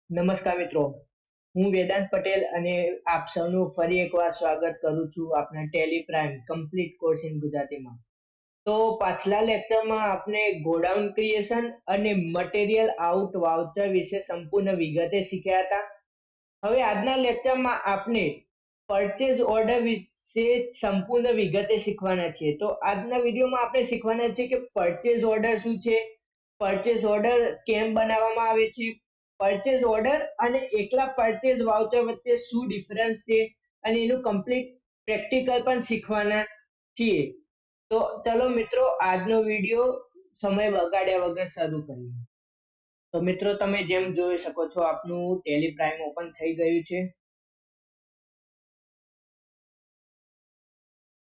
નમસ્કાર મિત્રો, હું વેદાંત પટેલ અને આપ સૌનું ફરી એકવાર સ્વાગત કરું છું આપણા Tally prime complete course in ગુજરાતીમાં. તો પાછલા લેક્ચરમાં આપણે ગોડાઉન ક્રિએશન અને મટીરિયલ આઉટ વાઉચર વિશે સંપૂર્ણ વિગતે શીખ્યા હતા. હવે આજના લેક્ચરમાં આપણે પરચેઝ ઓર્ડર વિશે સંપૂર્ણ વિગતે શીખવાના છીએ. તો આજના વિડીયોમાં આપણે શીખવાના છીએ કે પરચેઝ ઓર્ડર શું છે, પરચેઝ ઓર્ડર કેમ બનાવવામાં આવે છે, પરચેઝ ઓર્ડર અને એકલા પરચેઝ વાઉચર વચ્ચે શું ડિફરન્સ છે અને એનું કમ્પ્લીટ પ્રેક્ટિકલ પણ શીખવાના છીએ. તો ચલો મિત્રો, આજનો વિડીયો સમય બગાડ્યા વગર શરૂ કરીએ. તો મિત્રો, તમે જેમ જોઈ શકો છો આપનું ટેલી પ્રાઇમ ઓપન થઈ ગયું છે.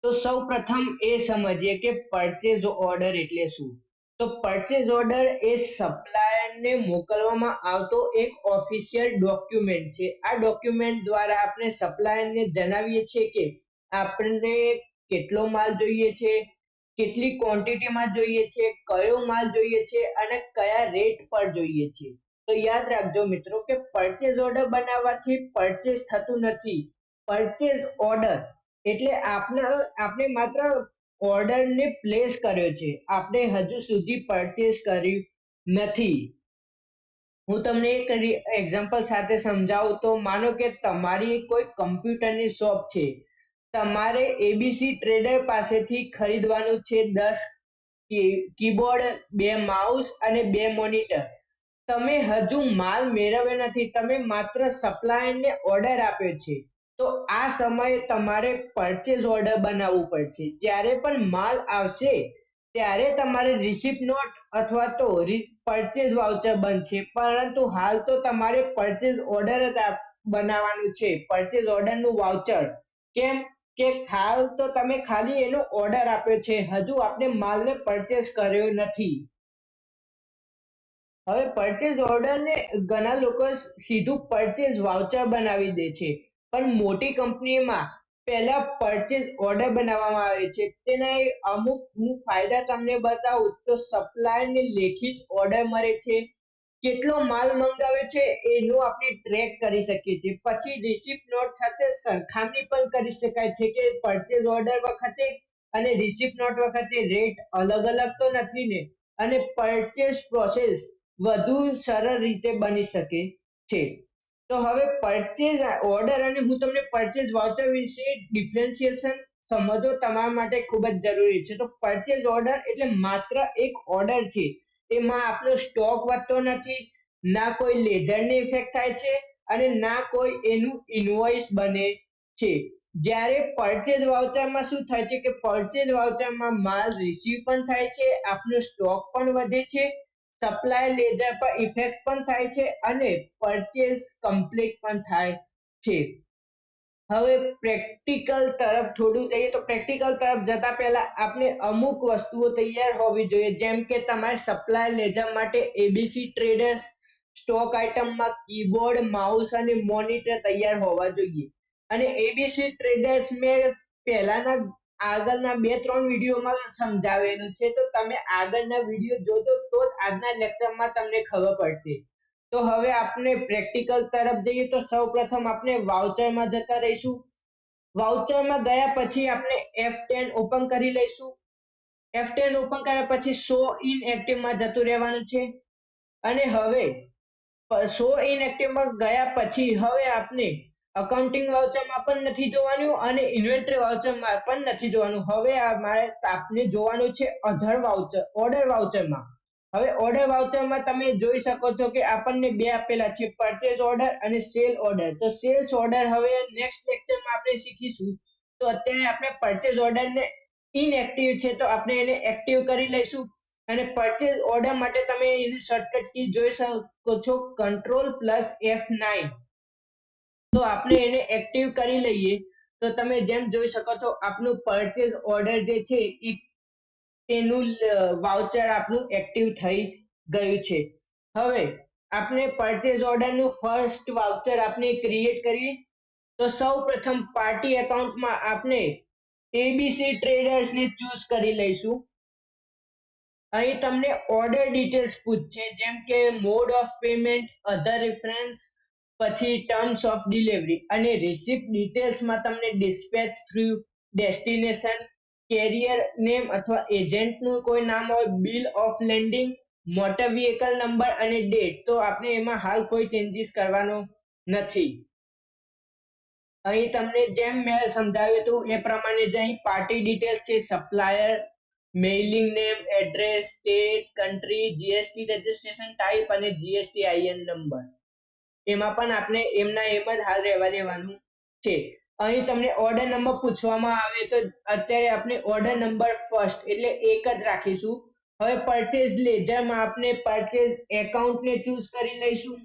તો સૌ પ્રથમ એ સમજીએ કે પરચેઝ ઓર્ડર એટલે શું. તો પરચેઝ ઓર્ડર એ સપ્લાયરને મોકલવામાં આવતો એક ઓફિશિયલ ડોક્યુમેન્ટ છે. આ ડોક્યુમેન્ટ દ્વારા આપણે સપ્લાયરને જણાવીએ છીએ કે આપણને કેટલો માલ જોઈએ છે, કેટલી ક્વોન્ટિટીમાં જોઈએ છે, કયો માલ જોઈએ છે અને કયા રેટ પર જોઈએ છે. તો યાદ રાખજો મિત્રો કે પરચેઝ ઓર્ડર બનાવવાથી પરચેઝ થતું નથી. પરચેઝ ઓર્ડર એટલે આપણે માત્ર ઓર્ડરને પ્લેસ કર્યો છે, આપણે હજુ સુધી પરચેઝ કર્યું નથી. હું તમને એક એક્ઝામ્પલ સાથે સમજાવું. તો માનો કે તમારી કોઈ કમ્પ્યુટરની શોપ છે. તમારે એબીસી ટ્રેડર પાસેથી ખરીદવાનું છે 10 કીબોર્ડ, 2 માઉસ અને 2 મોનિટર. તમે હજુ માલ મેળવ્યો નથી, તમે માત્ર સપ્લાયરને ઓર્ડર આપ્યો છે. તો આ સમયે તમારે પરચેઝ ઓર્ડર બનાવવું પડશે. જ્યારે પણ માલ આવશે ત્યારે તમારે રિસિપ્ટ નોટ અથવા તો પરચેઝ વાઉચર બનશે. પરંતુ હાલ તો તમારે પરચેઝ ઓર્ડર જ બનાવવાનું છે, પરચેઝ ઓર્ડરનું વાઉચર. કેમ કે હાલ તો તમે ખાલી એનો ઓર્ડર આપ્યો છે, હજુ આપણે માલને પરચેઝ કર્યો નથી. હવે પરચેઝ ઓર્ડરને ઘણા લોકો સીધું પરચેઝ વાઉચર બનાવી દે છે, પણ મોટી કંપનીમાં પહેલા પરચેઝ ઓર્ડર બનાવવામાં આવે છે. તેના અમુક હું ફાયદા તમને બતાવું. તો સપ્લાયરને લેખિત ઓર્ડર મળે છે, કેટલો માલ મંગાવે છે એનું આપણે ટ્રેક કરી શકીએ છીએ. પછી રિસિપ્ટ નોટ સાથે સરખામણી પણ કરી શકાય છે કે પરચેઝ ઓર્ડર વખતે અને રિસિપ્ટ નોટ વખતે રેટ અલગ અલગ તો નથી ને. અને પરચેઝ પ્રોસેસ વધુ સરળ રીતે બની શકે છે. તો હવે પરચેઝ ઓર્ડર અને હું તમને પરચેઝ વાઉચર વિશે ડિફરન્શિએશન સમજવો તમારા માટે ખૂબ જ જરૂરી છે. તો પરચેઝ ઓર્ડર એટલે માત્ર એક ઓર્ડર છે, એમાં આપણો સ્ટોક વધતો નથી, ના કોઈ લેજરની ઇફેક્ટ થાય છે અને ના કોઈ એનું ઇનવોઇસ બને છે. જ્યારે પરચેઝ વાઉચરમાં શું થાય છે કે પરચેઝ વાઉચરમાં માલ રિસીવ પણ થાય છે, આપનો સ્ટોક પણ વધે છે, સપ્લાય લેજર પર ઇફેક્ટ પણ થાય છે અને પરચેઝ કમ્પ્લીટ પણ થાય છે. હવે પ્રેક્ટિકલ તરફ થોડું જઈએ. તો પ્રેક્ટિકલ તરફ જતા પહેલા આપણે અમુક વસ્તુઓ તૈયાર હોવી જોઈએ. જેમ કે તમારે સપ્લાય લેજર માટે એબીસી ટ્રેડર્સ સ્ટોક આઇટમમાં કીબોર્ડ, માઉસ અને મોનિટર તૈયાર હોવા જોઈએ. અને એબીસી ટ્રેડર્સ મેં પહેલાના આગળના 2-3 વિડીયોમાં સમજાવેલું છે. તો તમે આગળના વિડીયો જોજો તો જ આજના લેક્ચરમાં તમને ખબર પડશે. તો હવે આપણે પ્રેક્ટિકલ તરફ જઈએ. તો સૌપ્રથમ આપણે વાઉચરમાં જતા રહીશું. વાઉચરમાં ગયા પછી આપણે F10 ઓપન કરી લઈશું. F10 ઓપન કર્યા પછી શો ઇન એક્ટિવમાં જતું રહેવાનું છે. અને હવે શો ઇન એક્ટિવમાં ગયા પછી હવે આપણે અકાઉન્ટિંગ વાઉચરમાં પણ નથી જોવાનું અને ઇન્વેન્ટરી વાઉચરમાં પણ નથી જોવાનું. હવે આપણે જોવાનું છે અધર વાઉચર, ઓર્ડર વાઉચરમાં. હવે ઓર્ડર વાઉચરમાં તમે જોઈ શકો છો કે આપણને બે આપેલા છે, પરચેઝ ઓર્ડર અને સેલ ઓર્ડર. તો સેલ્સ ઓર્ડર હવે નેક્સ્ટ લેક્ચરમાં આપણે શીખીશું. તો અત્યારે આપણે પરચેઝ ઓર્ડરને ઇનએક્ટિવ છે તો આપણે એને એક્ટિવ કરી લઈશું. અને પરચેઝ ઓર્ડર માટે તમે એની શોર્ટકટ કી જોઈ શકો છો, Ctrl+F9. તો આપણે એને એક્ટિવ કરી લઈએ. તો તમે જેમ જોઈ શકો છો આપણું પરચેઝ ઓર્ડર જે છે એનું વાઉચર આપણું એક્ટિવ થઈ ગયું છે. હવે આપણે પરચેઝ ઓર્ડરનું ફર્સ્ટ વાઉચર આપણે ક્રિએટ કરીએ. તો સૌ પ્રથમ પાર્ટી એકાઉન્ટમાં આપણે એબીસી ટ્રેડર્સને ચૂઝ કરી લઈશું. અહીં તમને ઓર્ડર ડિટેલ્સ પૂછશે, જેમ કે mode of payment, other reference, પછી ટર્મ્સ ઓફ ડિલિવરી અને રિસિપ્ટ ડિટેલ્સમાં તમને dispatch through destination, carrier name અથવા એજન્ટનું કોઈ નામ હોય, bill of landing, motor vehicle number અને ડેટ. તો આપણે એમાં હાલ કોઈ ચેન્જીસ કરવાનો નથી. અહીં તમને જેમ મેં સમજાવ્યું હતું એ પ્રમાણે જ અહીં પાર્ટી ડિટેલ્સ છે, supplier, mailing name, address, state, country, GST registration type અને જીએસટી આઈએન નંબર. એમાં પણ આપણે એમના એમ જ હાલ રહેવા દેવાનું છે. અહીં તમને ઓર્ડર નંબર પૂછવામાં આવે તો અત્યારે આપણે ઓર્ડર નંબર ફર્સ્ટ એટલે એક જ રાખીશું. હવે પરચેઝ લેજરમાં આપણે પરચેઝ એકાઉન્ટને ચૂઝ કરી લઈશું.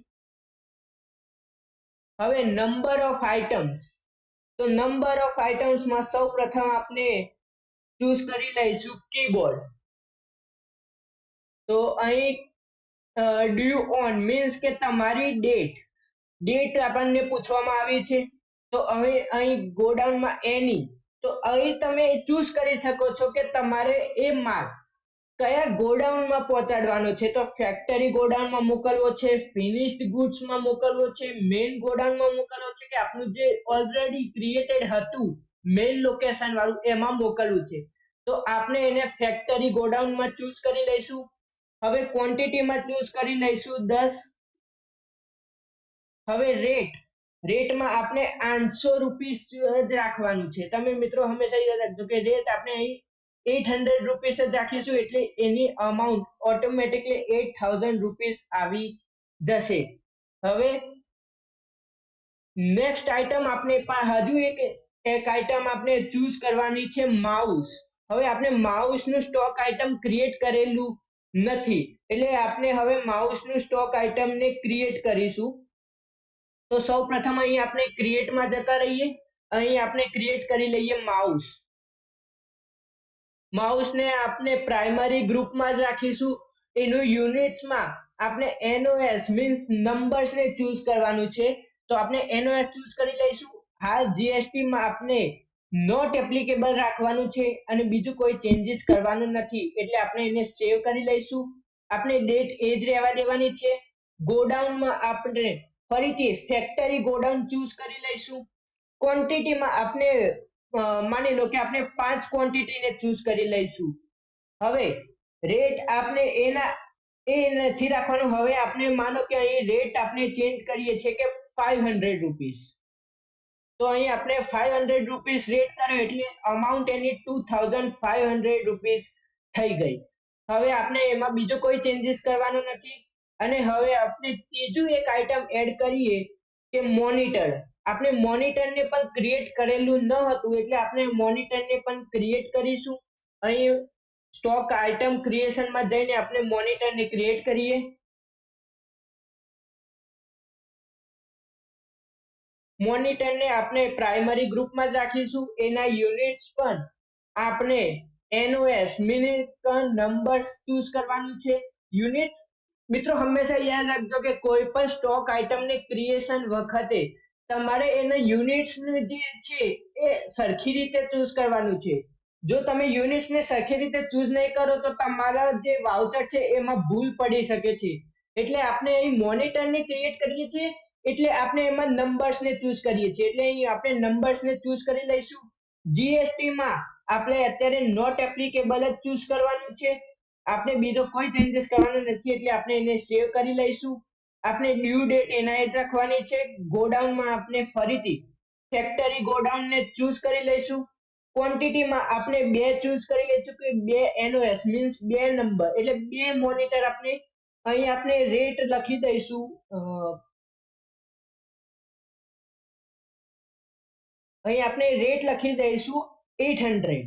હવે નંબર ઓફ આઇટમ્સ, તો નંબર ઓફ આઇટમ્સમાં સૌ પ્રથમ આપણે ચૂઝ કરી લઈશું કીબોર્ડ. તો અહીં ડ્યુ ઓન મીન્સ કે તમારી ડેટ આપણને પૂછવામાં આવી છે. તો હવે અહીં ગોડાઉનમાં એની, તો અહીં તમે ચૂઝ કરી શકો છો કે તમારે એ માલ કયા ગોડાઉનમાં પહોંચાડવાનો છે. તો ફેક્ટરી ગોડાઉનમાં મોકલવો છે, ફિનિશ્ડ ગુડ્સમાં મોકલવો છે, મેઇન ગોડાઉનમાં મોકલવો છે, કે આપણું જે ઓલરેડી ક્રિએટેડ હતું મેઇન લોકેશન વાળું એમાં મોકલવું છે. તો આપણે એને ફેક્ટરી ગોડાઉનમાં ચૂઝ કરી લઈશું. હવે ક્વોન્ટિટીમાં ચૂઝ કરી લઈશું 10. હવે રેટમાં આપણે 800 રૂપીસ જ રાખવાનું છે. તમે મિત્રો હંમેશા યાદ રાખજો કે રેટ આપણે અહીં 800 રૂપીસ જ રાખીશું એટલે એની અમાઉન્ટ ઓટોમેટિકલી 8000 રૂપીસ આવી જશે. હવે નેક્સ્ટ આઇટમ આપણે હજુ એક આઇટમ આપણે ચૂઝ કરવાની છે માઉસ. હવે આપણે માઉસનું સ્ટોક આઇટમ ક્રિએટ કરેલું નથી એટલે આપણે હવે માઉસનું સ્ટોક આઇટમને ક્રિએટ કરીશું. તો સૌ પ્રથમ અહીં આપણે ક્રિએટમાં જતા રહીએ. અહીં આપણે ક્રિએટ કરી લઈએ માઉસ. માઉસને આપણે પ્રાઇમરી ગ્રુપમાં જ રાખીશું. એનું યુનિટ્સમાં આપણે NOS મીન્સ નંબર્સને ચૂઝ કરવાનું છે. તો આપણે NOS ચૂઝ કરી લઈશું. હાલ GST માં આપણે નોટ એપ્લિકેબલ રાખવાનું છે અને બીજું કોઈ ચેન્જીસ કરવાનું નથી એટલે આપણે એને સેવ કરી લઈશું. આપણે ડેટ એ જ રહેવા દેવાની છે. ગોડાઉનમાં આપણે ફરીથી ફેક્ટરી ગોડાઉન ચૂઝ કરી લઈશું. ક્વોન્ટિટીમાં આપણે માની લો કે આપણે 5 ક્વોન્ટિટીને ચૂઝ કરી લઈશું. હવે રેટ આપણે એ નથી રાખવાનું. હવે આપણે માનો કે અહીં રેટ આપણે ચેન્જ કરીએ છીએ કે 500 રૂપીસ. તો અહીં આપણે 500 રૂપીસ રેટ કર્યો એટલે અમાઉન્ટ એની 2500 રૂપીસ થઈ ગઈ. હવે આપણે એમાં બીજો કોઈ ચેન્જીસ કરવાનો નથી. અને હવે આપણે ત્રીજું એક આઇટમ એડ કરીએ કે મોનિટર. આપણે મોનિટરને પણ ક્રિએટ કરેલું ન હતું એટલે આપણે મોનિટરને પણ ક્રિએટ કરીશું. અહીં સ્ટોક આઇટમ ક્રિએશનમાં જઈને આપણે મોનિટરને ક્રિએટ કરીએ. મોનિટરને આપણે પ્રાઇમરી ગ્રુપમાં જ રાખીશું. એના યુનિટ્સ પણ આપણે NOS મિનિટ નંબર્સ ચૂઝ કરવાનું છે. યુનિટ્સ મિત્રો હંમેશા યાદ રાખજો કે કોઈ પણ સ્ટોક આઇટમને ક્રિએશન વખતે તમારે એના યુનિટ્સ જે છે એ સરખી રીતે ચૂઝ કરવાનું છે. જો તમે યુનિટ્સને સરખી રીતે ચૂઝ નહીં કરો તો તમારા જે વાઉચર છે એમાં ભૂલ પડી શકે છે. એટલે આપણે અહીં મોનિટરને ક્રિએટ કરીએ છીએ એટલે આપણે એમાં નંબર્સને ચૂઝ કરીએ છીએ એટલે અહીં આપણે નંબર્સને ચૂઝ કરી લઈશું. જીએસટી માં આપણે અત્યારે નોટ એપ્લિકેબલ જ ચૂઝ કરવાનું છે. આપણે બીજો કોઈ ચેન્જીસ કરવાનો નથી એટલે આપણે એને સેવ કરી લઈશું. આપણે ડ્યુ ડેટ એના જ રાખવાની છે. ગોડાઉનમાં આપણે ફરીથી ફેક્ટરી ગોડાઉનને ચૂઝ કરી લઈશું. ક્વોન્ટિટીમાં આપણે 2 ચૂઝ કરી લઈશું કે 2 NOS મીન્સ 2 નંબર એટલે 2 મોનિટર આપણે અહીં આપણે રેટ લખી દઈશું. અહીં આપણે રેટ લખી દઈશું 800.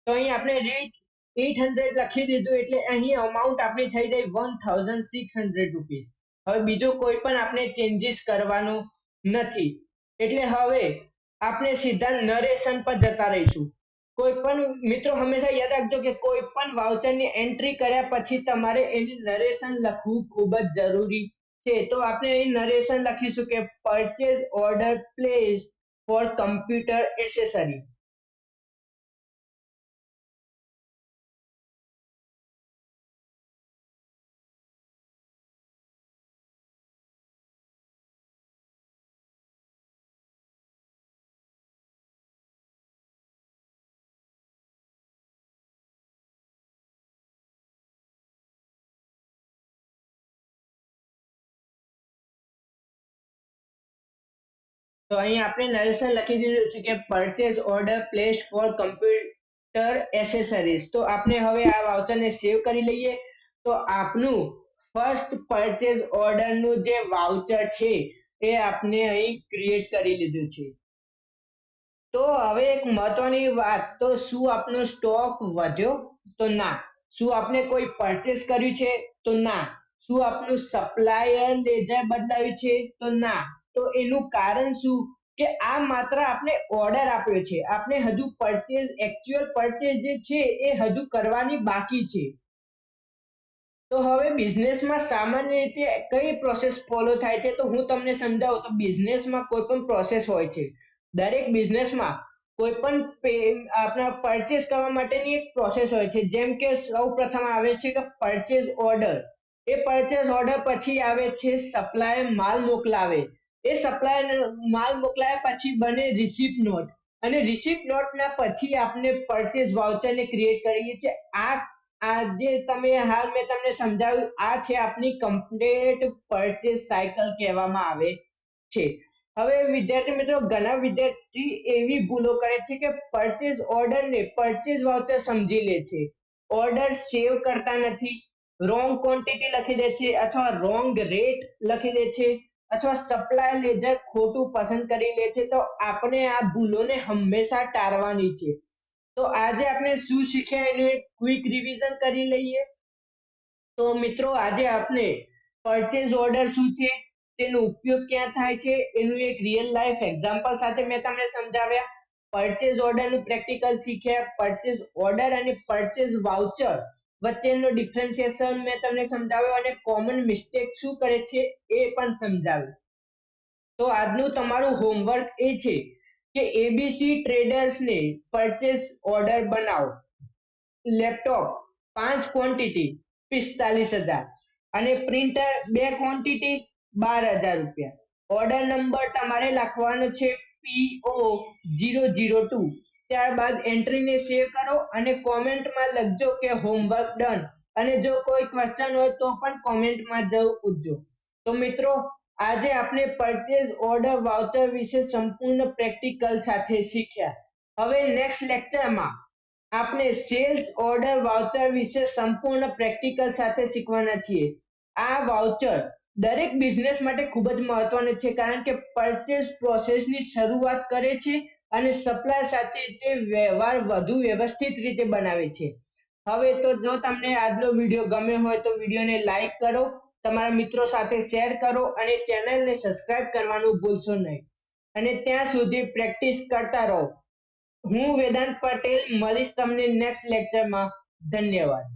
તો અહીં આપણે રેટ 800 લખી દીધું એટલે અહીં અમાઉન્ટ આપણી થઈ ગઈ 1600 રૂપીસ. હવે બીજો કોઈ પણ આપણે ચેન્જીસ કરવાનું નથી એટલે હવે આપણે સીધા નરેશન પર જતા રહીશું. કોઈ પણ મિત્રો હંમેશા યાદ રાખજો કે કોઈ પણ વાઉચરની એન્ટ્રી કર્યા પછી તમારે એની નરેશન લખવું ખૂબ જ જરૂરી છે. તો આપણે અહીં નરેશન લખીશું કે purchase order place for computer accessory. તો અહીં આપણે નરેશન લખી દીધું છે કે purchase order placed for computer accessories. તો આપણે હવે આ વાઉચરને સેવ કરી લઈએ. તો આપનું ફર્સ્ટ પરચેઝ ઓર્ડરનું જે વાઉચર છે એ આપણે અહીં ક્રિએટ કરી લીધું છે. તો હવે એક મહત્વની વાત, તો શું આપનો સ્ટોક વધ્યો? તો ના. શું આપણે કોઈ પરચેસ કર્યું છે? તો ના. શું આપણું સપ્લાયર લેજર બદલાયું છે? તો ના. તો એનું કારણ શું? કે આ માત્ર આપણે ઓર્ડર આપ્યો છે, આપણે હજુ પરચેઝ એક્ચ્યુઅલ પરચેઝ જે છે એ હજુ કરવાની બાકી છે. તો હવે બિઝનેસમાં સામાન્ય રીતે કઈ પ્રોસેસ ફોલો થાય છે? તો હું તમને સમજાવું. તો બિઝનેસમાં કોઈ પણ પ્રોસેસ હોય છે. દરેક બિઝનેસમાં કોઈ પણ આપણા પરચેસ કરવા માટેની એક પ્રોસેસ હોય છે. જેમ કે સૌપ્રથમ આવે છે કે પરચેસ ઓર્ડર. એ પરચેસ ઓર્ડર પછી આવે છે સપ્લાયર માલ મોકલાવે. એ સપ્લાયર માલ મોકલાવ્યા પછી બને રિસીપ્ટ નોટ, અને રિસીપ્ટ નોટના પછી આપણે પરચેસ વાઉચરને ક્રિએટ કરીએ છીએ. આ આ જે તમે હાલ મેં તમને સમજાવ્યું, આ છે આપની કમ્પ્લીટ પરચેસ સાયકલ કહેવામાં આવે છે. હવે વિદ્યાર્થી મિત્રો, ઘણા વિદ્યાર્થી એવી ભૂલો કરે છે કે પરચેસ ઓર્ડરને પરચેસ વાઉચર સમજી લે છે, ઓર્ડર સેવ કરતા નથી, રોંગ ક્વોન્ટિટી લખી દે છે, અથવા રોંગ રેટ લખી દે છે, અથવા સપ્લાય લેજર ખોટું પસંદ કરી લે છે. તો આપણે આ ભૂલોને હંમેશા ટાળવાની છે. તો આજે આપણે શું શીખ્યા એનું એક ક્વિક રિવિઝન કરી લઈએ. તો મિત્રો, આજે આપણે પરચેઝ ઓર્ડર શું છે, તેનો ઉપયોગ ક્યાં થાય છે, એનું એક રિયલ લાઈફ એક્ઝામ્પલ સાથે મેં તમને સમજાવ્યા. પરચેઝ ઓર્ડરનું પ્રેક્ટિકલ શીખ્યા. પરચેઝ ઓર્ડર અને પરચેઝ વાઉચર વચ્ચેનો ડિફરન્સિએશન મેં તમને સમજાવ્યો, અને કોમન મિસ્ટેક શું કરે છે એ પણ સમજાવ્યું. તો આજનું તમારું હોમવર્ક એ છે કે એબીસી ટ્રેડર્સને પરચેઝ ઓર્ડર બનાવો. લેપટોપ 5 ક્વોન્ટિટી 45,000, અને પ્રિન્ટર 2 ક્વોન્ટિટી 12,000 રૂપિયા. ઓર્ડર નંબર તમારે લખવાનો છે PO002. ત્યારબાદ એન્ટ્રીને સેવ કરો અને કોમેન્ટમાં લખજો કે હોમવર્ક ડન. અને જો કોઈ ક્વેશ્ચન હોય તો પણ કોમેન્ટમાં જરૂર પૂછજો. તો મિત્રો, આજે આપણે પરચેઝ ઓર્ડર વાઉચર વિશે સંપૂર્ણ પ્રેક્ટિકલ સાથે શીખ્યા. હવે નેક્સ્ટ લેક્ચરમાં આપણે સેલ્સ ઓર્ડર વાઉચર વિશે સંપૂર્ણ પ્રેક્ટિકલ સાથે શીખવાના છીએ. આ વાઉચર દરેક બિઝનેસ માટે ખૂબ જ મહત્વનું છે, કારણ કે પરચેસ પ્રોસેસની શરૂઆત કરે છે અને સપ્લાય સાથે તે વ્યવહાર વધુ વ્યવસ્થિત રીતે બનાવે છે. હવે તો જો તમને આજનો વિડીયો ગમ્યો હોય તો વિડીયોને લાઈક કરો, તમારા મિત્રો સાથે શેર કરો, અને ચેનલને સબસ્ક્રાઇબ કરવાનું ભૂલશો નહીં. અને ત્યાં સુધી પ્રેક્ટિસ કરતા રહો. હું વેદાંત પટેલ મળીશ તમને નેક્સ્ટ લેક્ચરમાં. ધન્યવાદ.